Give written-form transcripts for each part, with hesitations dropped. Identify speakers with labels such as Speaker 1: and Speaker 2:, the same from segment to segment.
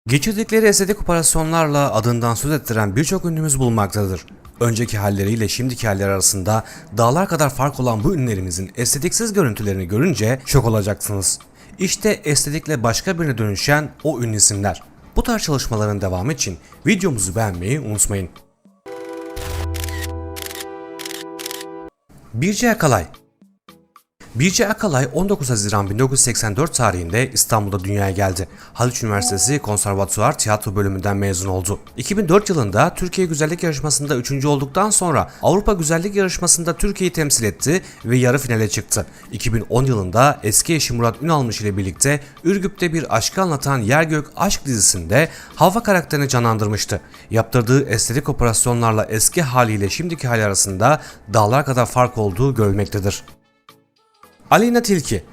Speaker 1: Geçirdikleri estetik operasyonlarla adından söz ettiren birçok ünlümüz bulunmaktadır. Önceki halleriyle şimdiki haller arasında dağlar kadar fark olan bu ünlülerimizin estetiksiz görüntülerini görünce şok olacaksınız. İşte estetikle başka birine dönüşen o ünlü isimler. Bu tarz çalışmaların devamı için videomuzu beğenmeyi unutmayın. Birce Akalay. Birce Akalay 19 Haziran 1984 tarihinde İstanbul'da dünyaya geldi. Haliç Üniversitesi Konservatuvar Tiyatro bölümünden mezun oldu. 2004 yılında Türkiye Güzellik Yarışması'nda 3. olduktan sonra Avrupa Güzellik Yarışması'nda Türkiye'yi temsil etti ve yarı finale çıktı. 2010 yılında eski eşi Murat Ünalmış ile birlikte Ürgüp'te bir aşkı anlatan Yer Gök Aşk dizisinde Havva karakterini canlandırmıştı. Yaptırdığı estetik operasyonlarla eski haliyle şimdiki hali arasında dağlar kadar fark olduğu görülmektedir. Aleyna Tilki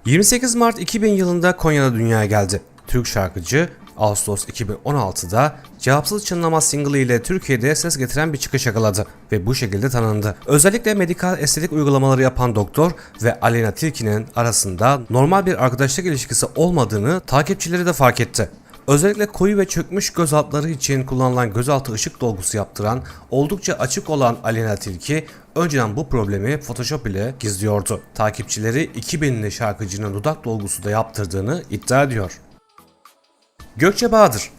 Speaker 1: 28 Mart 2000 yılında Konya'da dünyaya geldi. Türk şarkıcı Ağustos 2016'da Cevapsız Çınlama single ile Türkiye'de ses getiren bir çıkış yakaladı ve bu şekilde tanındı. Özellikle medikal estetik uygulamaları yapan doktor ve Aleyna Tilki'nin arasında normal bir arkadaşlık ilişkisi olmadığını takipçileri de fark etti. Özellikle koyu ve çökmüş göz altları için kullanılan gözaltı ışık dolgusu yaptıran oldukça açık olan Aleyna Tilki önceden bu problemi Photoshop ile gizliyordu. Takipçileri 2000'li şarkıcının dudak dolgusu da yaptırdığını iddia ediyor. Gökçe Bahadır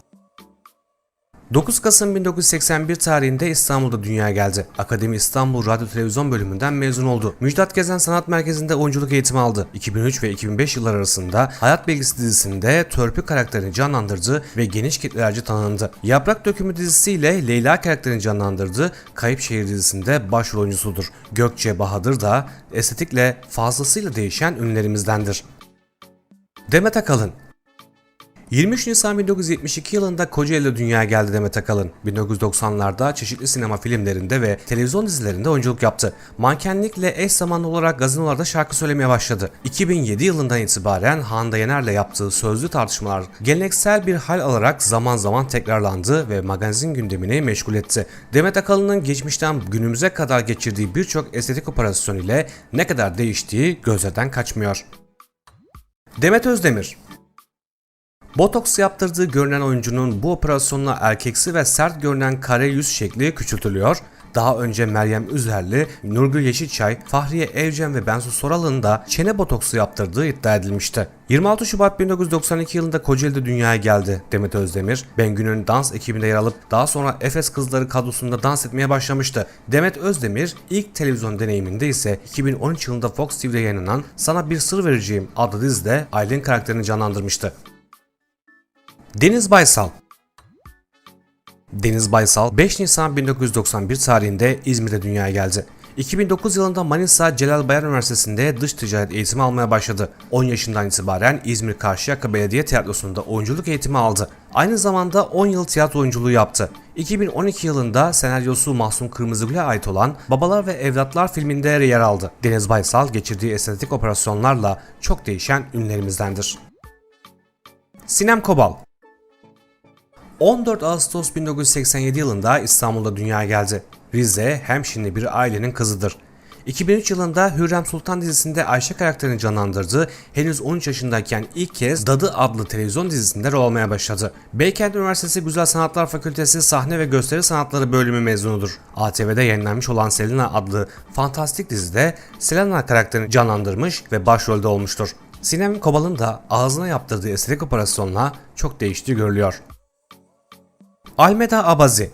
Speaker 1: 9 Kasım 1981 tarihinde İstanbul'da dünyaya geldi. Akademi İstanbul Radyo Televizyon bölümünden mezun oldu. Müjdat Gezen Sanat Merkezi'nde oyunculuk eğitimi aldı. 2003 ve 2005 yıllar arasında Hayat Bilgisi dizisinde Törpü karakterini canlandırdı ve geniş kitlelerce tanındı. Yaprak Dökümü dizisiyle Leyla karakterini canlandırdı. Kayıp Şehir dizisinde başrol oyuncusudur. Gökçe Bahadır da estetikle fazlasıyla değişen ünlülerimizdendir. Demet Akalın 23 Nisan 1972 yılında Kocaeli'de dünyaya geldi Demet Akalın. 1990'larda çeşitli sinema filmlerinde ve televizyon dizilerinde oyunculuk yaptı. Mankenlikle eş zamanlı olarak gazinolarda şarkı söylemeye başladı. 2007 yılından itibaren Hande Yener'le yaptığı sözlü tartışmalar geleneksel bir hal alarak zaman zaman tekrarlandı ve magazin gündemini meşgul etti. Demet Akalın'ın geçmişten günümüze kadar geçirdiği birçok estetik operasyon ile ne kadar değiştiği gözlerden kaçmıyor. Demet Özdemir Botoks yaptırdığı görünen oyuncunun bu operasyonla erkeksi ve sert görünen kare yüz şekli küçültülüyor. Daha önce Meryem Üzerli, Nurgül Yeşilçay, Fahriye Evcen ve Bensu Soral'ın da çene botoksu yaptırdığı iddia edilmişti. 26 Şubat 1992 yılında Kocaeli'de dünyaya geldi Demet Özdemir. Bengü'nün dans ekibinde yer alıp daha sonra Efes Kızları kadrosunda dans etmeye başlamıştı. Demet Özdemir ilk televizyon deneyiminde ise 2013 yılında Fox TV'de yayınlanan Sana Bir Sır Vereceğim adlı dizide Aylin karakterini canlandırmıştı. Deniz Baysal 5 Nisan 1991 tarihinde İzmir'de dünyaya geldi. 2009 yılında Manisa Celal Bayar Üniversitesi'nde dış ticaret eğitimi almaya başladı. 10 yaşından itibaren İzmir Karşıyaka Belediye Tiyatrosu'nda oyunculuk eğitimi aldı. Aynı zamanda 10 yıl tiyatro oyunculuğu yaptı. 2012 yılında senaryosu Mahsun Kırmızıgül'e ait olan Babalar ve Evlatlar filminde yer aldı. Deniz Baysal geçirdiği estetik operasyonlarla çok değişen ünlülerimizdendir. Sinem Kobal 14 Ağustos 1987 yılında İstanbul'da dünyaya geldi. Rize, Hemşinli bir ailenin kızıdır. 2003 yılında Hürrem Sultan dizisinde Ayşe karakterini canlandırdığı henüz 13 yaşındayken ilk kez Dadı adlı televizyon dizisinde rol almaya başladı. Beykent Üniversitesi Güzel Sanatlar Fakültesi Sahne ve Gösteri Sanatları bölümü mezunudur. ATV'de yayınlanmış olan Selena adlı fantastik dizide Selena karakterini canlandırmış ve başrolde olmuştur. Sinem Kobal'ın da ağzına yaptırdığı estetik operasyonla çok değiştiği görülüyor. Almeda Abazi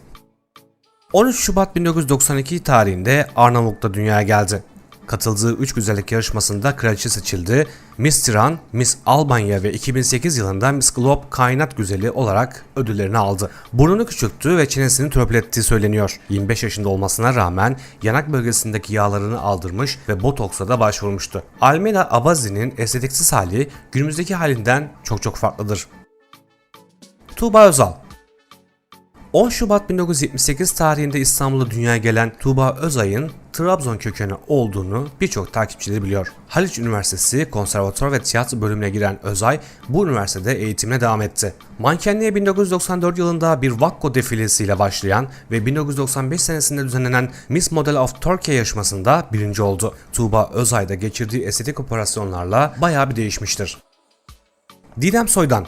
Speaker 1: 13 Şubat 1992 tarihinde Arnavutluk'ta dünyaya geldi. Katıldığı 3 güzellik yarışmasında kraliçe seçildi. Miss Tiran, Miss Albanya ve 2008 yılında Miss Globe Kainat Güzeli olarak ödüllerini aldı. Burnunu küçülttü ve çenesini törpülettiği söyleniyor. 25 yaşında olmasına rağmen yanak bölgesindeki yağlarını aldırmış ve botoksa da başvurmuştu. Almeda Abazi'nin estetiksiz hali günümüzdeki halinden çok farklıdır. Tuğba Özal 10 Şubat 1978 tarihinde İstanbul'da dünyaya gelen Tuğba Özay'ın Trabzon kökenli olduğunu birçok takipçileri biliyor. Haliç Üniversitesi Konservatuvar ve Tiyatro bölümüne giren Özay bu üniversitede eğitimine devam etti. Mankenliğe 1994 yılında bir Vakko defilesiyle başlayan ve 1995 senesinde düzenlenen Miss Model of Turkey yarışmasında birinci oldu. Tuğba Özay da geçirdiği estetik operasyonlarla bayağı bir değişmiştir. Didem Soydan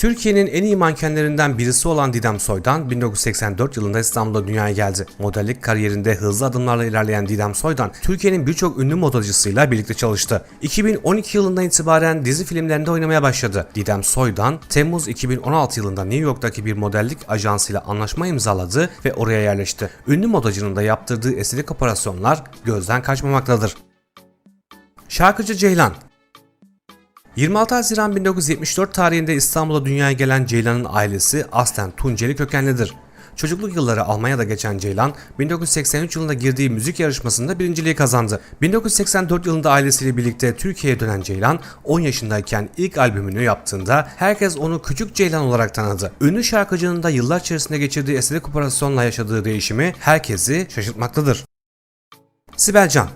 Speaker 1: Türkiye'nin en iyi mankenlerinden birisi olan Didem Soydan 1984 yılında İstanbul'da dünyaya geldi. Modellik kariyerinde hızlı adımlarla ilerleyen Didem Soydan, Türkiye'nin birçok ünlü modelcisiyle birlikte çalıştı. 2012 yılından itibaren dizi filmlerinde oynamaya başladı. Didem Soydan, Temmuz 2016 yılında New York'taki bir modellik ajansıyla anlaşma imzaladı ve oraya yerleşti. Ünlü modacının da yaptırdığı estetik operasyonlar gözden kaçmamaktadır. Şarkıcı Ceylan. 26 Haziran 1974 tarihinde İstanbul'a dünyaya gelen Ceylan'ın ailesi aslen Tunceli kökenlidir. Çocukluk yılları Almanya'da geçen Ceylan, 1983 yılında girdiği müzik yarışmasında birinciliği kazandı. 1984 yılında ailesiyle birlikte Türkiye'ye dönen Ceylan, 10 yaşındayken ilk albümünü yaptığında herkes onu Küçük Ceylan olarak tanıdı. Ünlü şarkıcının da yıllar içerisinde geçirdiği estetik operasyonla yaşadığı değişimi herkesi şaşırtmaktadır. Sibel Can.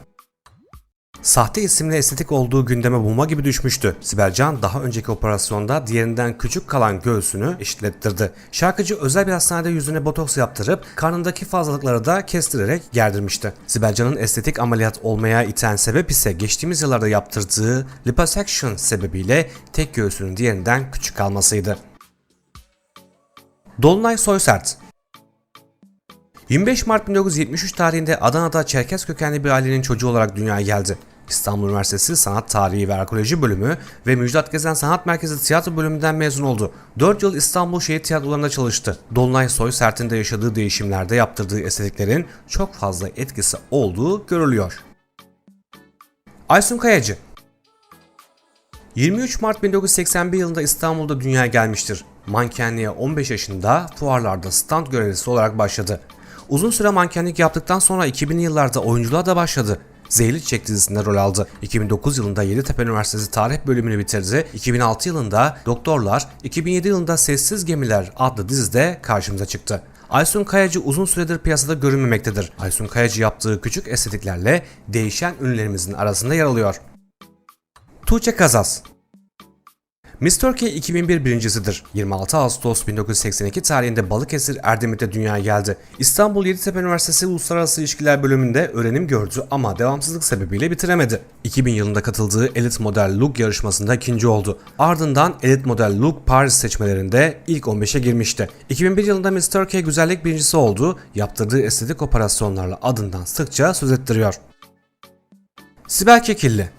Speaker 1: Sahte isimle estetik olduğu gündeme bomba gibi düşmüştü. Sibel Can daha önceki operasyonda diğerinden küçük kalan göğsünü eşitlettirdi. Şarkıcı özel bir hastanede yüzüne botoks yaptırıp karnındaki fazlalıkları da kestirerek gerdirmişti. Sibel Can'ın estetik ameliyat olmaya iten sebep ise geçtiğimiz yıllarda yaptırdığı liposuction sebebiyle tek göğsünün diğerinden küçük kalmasıydı. Dolunay Soysert. 25 Mart 1973 tarihinde Adana'da Çerkez kökenli bir ailenin çocuğu olarak dünyaya geldi. İstanbul Üniversitesi Sanat Tarihi ve Arkeoloji Bölümü ve Müjdat Gezen Sanat Merkezi Tiyatro Bölümünden mezun oldu. 4 yıl İstanbul Şehir Tiyatrolarında çalıştı. Dolunay Soysert'in de yaşadığı değişimlerde yaptırdığı estetiklerin çok fazla etkisi olduğu görülüyor. Aysun Kayacı. 23 Mart 1981 yılında İstanbul'da dünyaya gelmiştir. Mankenliğe 15 yaşında fuarlarda stand görevlisi olarak başladı. Uzun süre mankenlik yaptıktan sonra 2000'li yıllarda oyunculuğa da başladı. Zehirli Çiçek dizisinde rol aldı. 2009 yılında Yeditepe Üniversitesi Tarih bölümünü bitirdi. 2006 yılında Doktorlar, 2007 yılında Sessiz Gemiler adlı dizide karşımıza çıktı. Aysun Kayacı uzun süredir piyasada görünmemektedir. Aysun Kayacı yaptığı küçük estetiklerle değişen ünlülerimizin arasında yer alıyor. Tuğçe Kazaz. Miss Turkey 2001 birincisidir. 26 Ağustos 1982 tarihinde Balıkesir Erdemir'de dünyaya geldi. İstanbul Yeditepe Üniversitesi Uluslararası İlişkiler bölümünde öğrenim gördü ama devamsızlık sebebiyle bitiremedi. 2000 yılında katıldığı Elite Model Look yarışmasında ikinci oldu. Ardından Elite Model Look Paris seçmelerinde ilk 15'e girmişti. 2001 yılında Miss Turkey güzellik birincisi oldu. Yaptırdığı estetik operasyonlarla adından sıkça söz ettiriyor. Sibel Kekilli.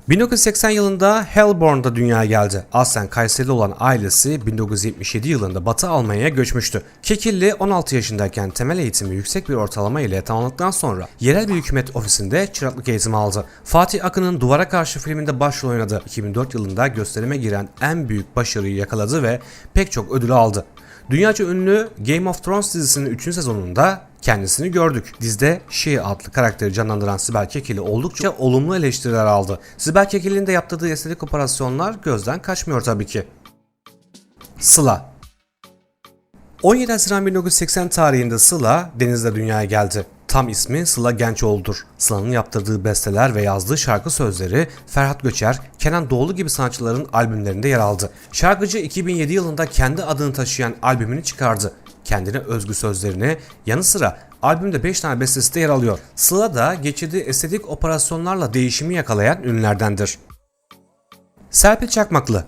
Speaker 1: 1980 yılında Helborn'da dünyaya geldi. Aslen Kayserili olan ailesi 1977 yılında Batı Almanya'ya göçmüştü. Kekilli 16 yaşındayken temel eğitimi yüksek bir ortalama ile tamamladıktan sonra yerel bir hükümet ofisinde çıraklık eğitimi aldı. Fatih Akın'ın Duvara Karşı filminde başrol oynadı. 2004 yılında gösterime giren en büyük başarıyı yakaladı ve pek çok ödülü aldı. Dünyaca ünlü Game of Thrones dizisinin 3. sezonunda kendisini gördük. Dizide She adlı karakteri canlandıran Sibel Kekilli oldukça olumlu eleştiriler aldı. Sibel Kekilli'nin de yaptırdığı estetik operasyonlar gözden kaçmıyor tabii ki. Sıla. 17 Haziran 1980 tarihinde Sıla denizde dünyaya geldi. Tam ismi Sıla Gençoğlu'dur. Sıla'nın yaptırdığı besteler ve yazdığı şarkı sözleri Ferhat Göçer, Kenan Doğulu gibi sanatçıların albümlerinde yer aldı. Şarkıcı 2007 yılında kendi adını taşıyan albümünü çıkardı. Kendine özgü sözlerini yanı sıra albümde 5 tane bestesi de yer alıyor. Sıla da geçirdiği estetik operasyonlarla değişimi yakalayan ünlülerdendir. Serpil Çakmaklı.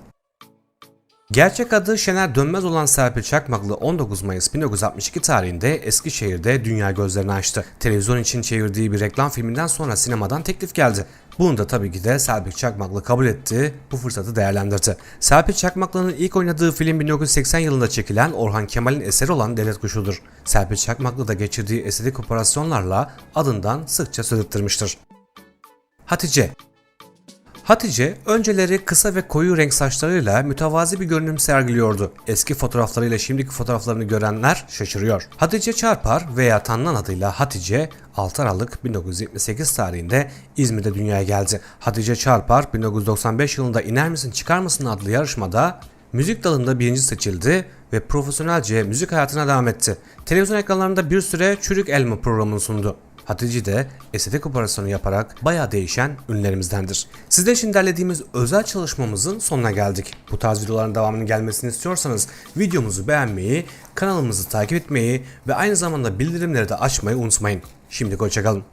Speaker 1: Gerçek adı Şener Dönmez olan Serpil Çakmaklı 19 Mayıs 1962 tarihinde Eskişehir'de dünya gözlerini açtı. Televizyon için çevirdiği bir reklam filminden sonra sinemadan teklif geldi. Bunu da tabii ki de Serpil Çakmaklı kabul etti, bu fırsatı değerlendirdi. Serpil Çakmaklı'nın ilk oynadığı film 1980 yılında çekilen Orhan Kemal'in eseri olan Devlet Kuşu'dur. Serpil Çakmaklı da geçirdiği estetik operasyonlarla adından sıkça söz ettirmiştir. Hatice. Hatice önceleri kısa ve koyu renk saçlarıyla mütevazi bir görünüm sergiliyordu. Eski fotoğraflarıyla şimdiki fotoğraflarını görenler şaşırıyor. Hatice Çarpar veya tanınan adıyla Hatice 6 Aralık 1978 tarihinde İzmir'de dünyaya geldi. Hatice Çarpar 1995 yılında İner Misin Çıkar Mısın adlı yarışmada müzik dalında birinci seçildi ve profesyonelce müzik hayatına devam etti. Televizyon ekranlarında bir süre Çürük Elma programını sundu. Hatice de estetik operasyonu yaparak bayağı değişen ünlülerimizdendir. Sizler için derlediğimiz özel çalışmamızın sonuna geldik. Bu tarz videoların devamının gelmesini istiyorsanız videomuzu beğenmeyi, kanalımızı takip etmeyi ve aynı zamanda bildirimleri de açmayı unutmayın. Şimdilik hoşçakalın.